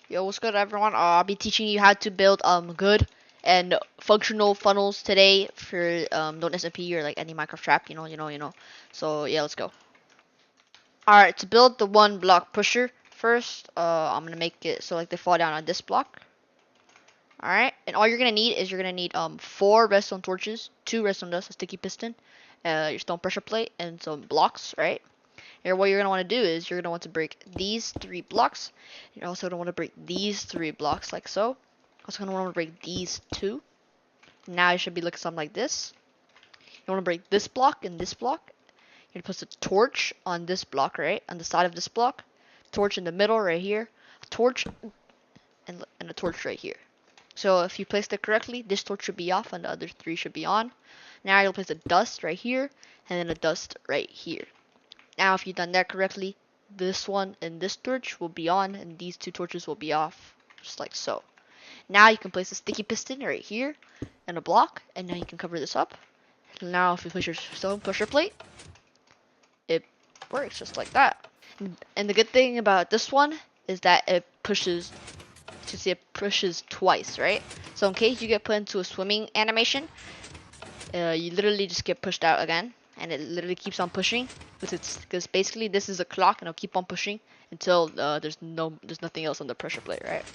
Yo, what's good, everyone? I'll be teaching you how to build good and functional funnels today for Don't SMP or like any Minecraft trap, you know. So yeah, let's go. All right, to build the one block pusher first, I'm gonna make it so like they fall down on this block. All right, and all you're gonna need is you're gonna need 4 redstone torches, 2 redstone dust, a sticky piston, your stone pressure plate, and some blocks, right? Here, what you're going to want to do is you're going to want to break these 3 blocks. You're also going to want to break these 3 blocks like so. Also going to want to break these 2. Now it should be looking something like this. You want to break this block and this block. You're going to put a torch on this block, right? On the side of this block. Torch in the middle right here. A torch and a torch right here. So if you placed it correctly, this torch should be off and the other 3 should be on. Now you'll place a dust right here and then a dust right here. Now, if you've done that correctly, this one and this torch will be on, and these 2 torches will be off, just like so. Now you can place a sticky piston right here and a block, and now you can cover this up. Now, if you push your stone pusher plate, it works just like that. And the good thing about this one is that it pushes, you can see it pushes twice, right? So in case you get put into a swimming animation, you literally just get pushed out again. And it literally keeps on pushing because basically this is a clock and it'll keep on pushing until there's nothing else on the pressure plate, right?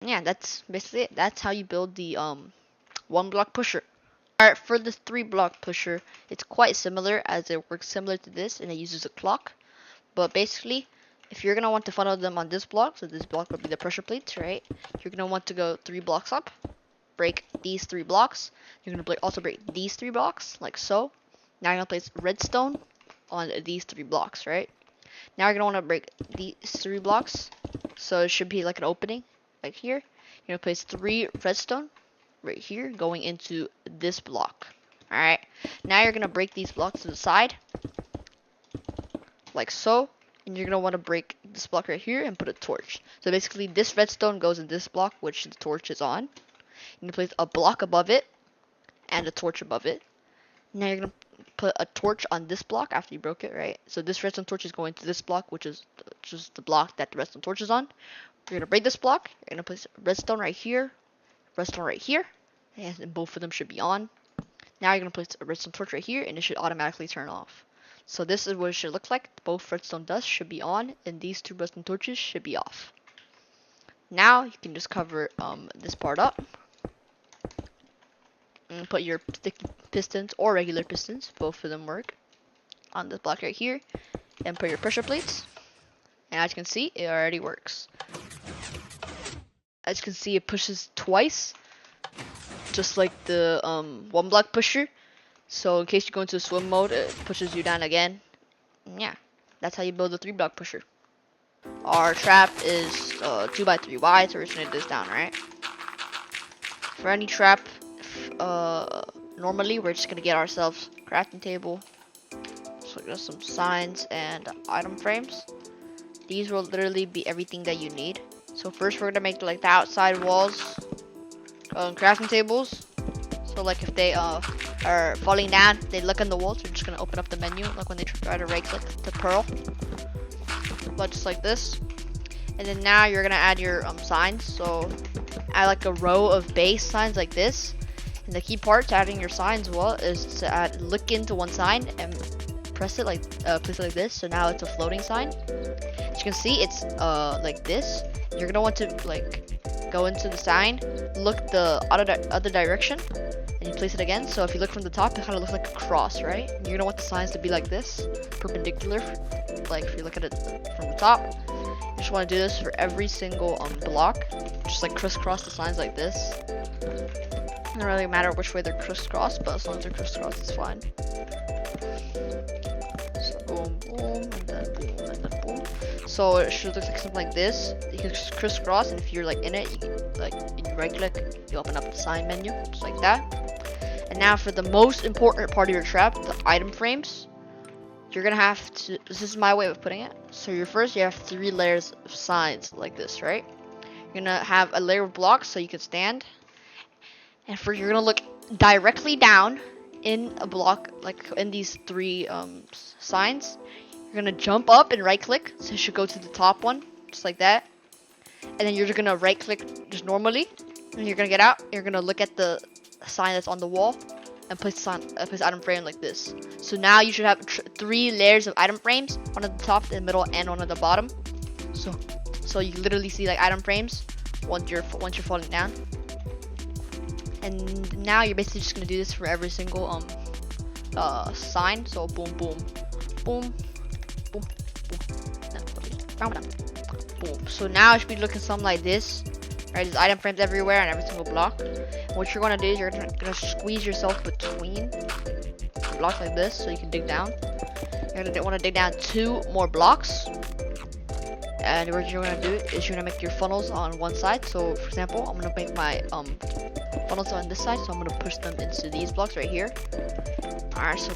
Yeah, that's basically it. That's how you build the 1 block pusher. Alright, for the 3 block pusher, it's quite similar as it works similar to this and it uses a clock. But basically, if you're gonna want to funnel them on this block, so this block will be the pressure plates, right? You're gonna want to go 3 blocks up. Break these 3 blocks. You're gonna also break these 3 blocks like so. Now you're gonna place redstone on these 3 blocks, right? Now you're gonna want to break these 3 blocks, so it should be like an opening like here. You're gonna place 3 redstone right here going into this block. All right. Now you're gonna break these blocks to the side like so, and you're gonna want to break this block right here and put a torch. So basically, this redstone goes in this block, which the torch is on. You're gonna place a block above it and a torch above it. Now you're gonna put a torch on this block after you broke it, right? So this redstone torch is going to this block, which is just the block that the redstone torch is on. You're gonna break this block. You're gonna place redstone right here, and both of them should be on. Now you're gonna place a redstone torch right here, and it should automatically turn off. So this is what it should look like. Both redstone dust should be on, and these 2 redstone torches should be off. Now you can just cover this part up. And put your sticky pistons or regular pistons, both of them work, on this block right here, and put your pressure plates. And as you can see, it already works. As you can see, it pushes twice, just like the 1 block pusher. So in case you go into swim mode, it pushes you down again. And yeah, that's how you build a 3 block pusher. Our trap is 2x3 wide, so we're just gonna do this down, right? For any trap, normally we're just gonna get ourselves a crafting table, so just some signs and item frames. These will literally be everything that you need. So first we're gonna make like the outside walls crafting tables, so like if they are falling down, they look on the walls. We're just gonna open up the menu like when they try to right click to pearl, but just like this. And then now you're gonna add your signs. So add like a row of base signs like this. And the key part to adding your signs is to look into one sign and press it like place it like this. So now it's a floating sign. As you can see, it's like this. You're gonna want to like go into the sign, look the other direction, and you place it again. So if you look from the top, it kind of looks like a cross, right? You're gonna want the signs to be like this, perpendicular. Like if you look at it from the top, you just want to do this for every single block. Just like crisscross the signs like this. Doesn't really matter which way they're crisscrossed, but as long as they're crisscrossed, it's fine. So boom, boom, and then boom, and then boom. So it should look like something like this. You can just crisscross, and if you're like in it, you can like you right click, you open up the sign menu, just like that. And now for the most important part of your trap, the item frames. You're gonna have to. This is my way of putting it. So you have 3 layers of signs like this, right? You're gonna have a layer of blocks so you can stand. And you're gonna look directly down in a block, like in these 3 signs. You're gonna jump up and right click, so you should go to the top one, just like that. and then you're just gonna right click just normally, and you're gonna get out. You're gonna look at the sign that's on the wall, and place item frame like this. So now you should have 3 layers of item frames, one at the top, in the middle, and one at the bottom. So you literally see like item frames once you're falling down. And now you're basically just gonna do this for every single sign. So boom, boom, boom, boom, boom, boom. So now it should be looking something like this. Right, there's item frames everywhere on every single block. And what you're gonna do is you're gonna squeeze yourself between blocks like this, so you can dig down. You're gonna want to dig down 2 more blocks. And what you're gonna do is you're gonna make your funnels on one side. So for example, I'm gonna make my funnels on this side, so I'm gonna push them into these blocks right here. Alright, so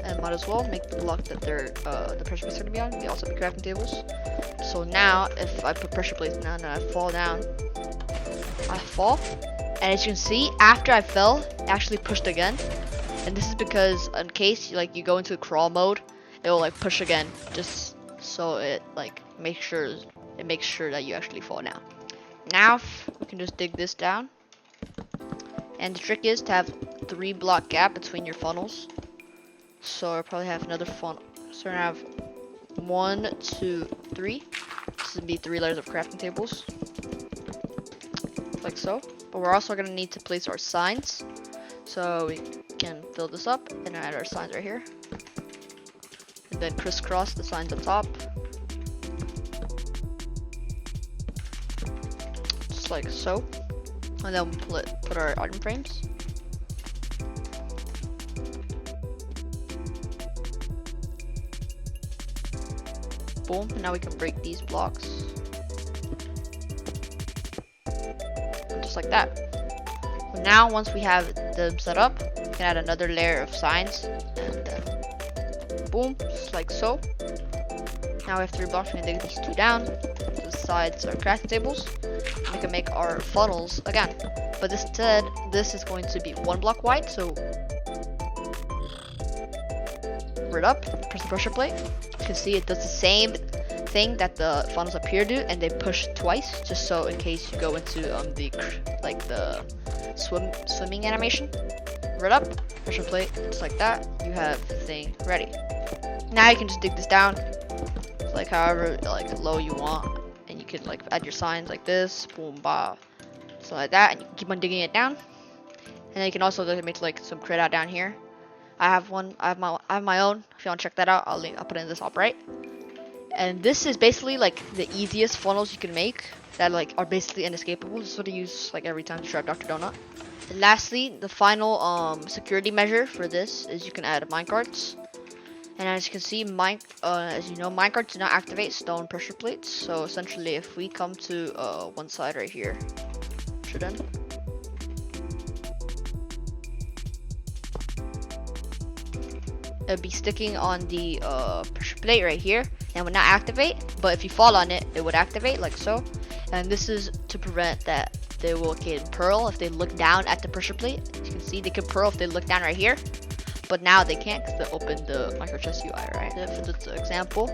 and might as well make the block that they're the pressure plates are gonna be on. They also be crafting tables. So now if I put pressure plates down and I fall down, I fall, and as you can see, after I fell, it actually pushed again. And this is because in case you go into crawl mode, it will like push again, just so it like makes sure that you actually fall down. Now we can just dig this down, and the trick is to have 3 block gap between your funnels. So I'll probably have another funnel. So we're gonna have 1, 2, 3. This would be 3 layers of crafting tables, like so. But we're also gonna need to place our signs. So we can fill this up and add our signs right here, and then crisscross the signs up top, just like so. And then we'll put our item frames. Boom, and now we can break these blocks. And just like that. So now once we have them set up, we can add another layer of signs, and then boom, just like so. Now we have 3 blocks, we can dig these 2 down. The sides are crafting tables. We can make our funnels again, but instead this is going to be 1 block wide. So right up, press the pressure plate. You can see it does the same thing that the funnels up here do, and they push twice, just so in case you go into the swimming animation. Right up, pressure plate, just like that. You have the thing ready. Now you can just dig this down, like however low you want, and you can like add your signs like this, boom, ba, something like that, and you can keep on digging it down. And then you can also make like some crit out down here. I have my own. If you want to check that out, I'll put it in this top right. And this is basically like the easiest funnels you can make that like are basically inescapable. This is what I use like every time to trap Dr. Donut. And lastly, the final security measure for this is you can add minecarts. And as you can see, as you know, minecarts do not activate stone pressure plates. So essentially, if we come to one side right here, shouldn't. It'll be sticking on the pressure plate right here and would not activate, but if you fall on it, it would activate like so. And this is to prevent that they will get pearl if they look down at the pressure plate. As you can see, they can pearl if they look down right here, but now they can't because they opened the microchess UI, right? For this example,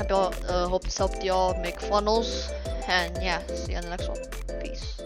I hope this helped y'all make funnels, and yeah, see you on the next one. Peace.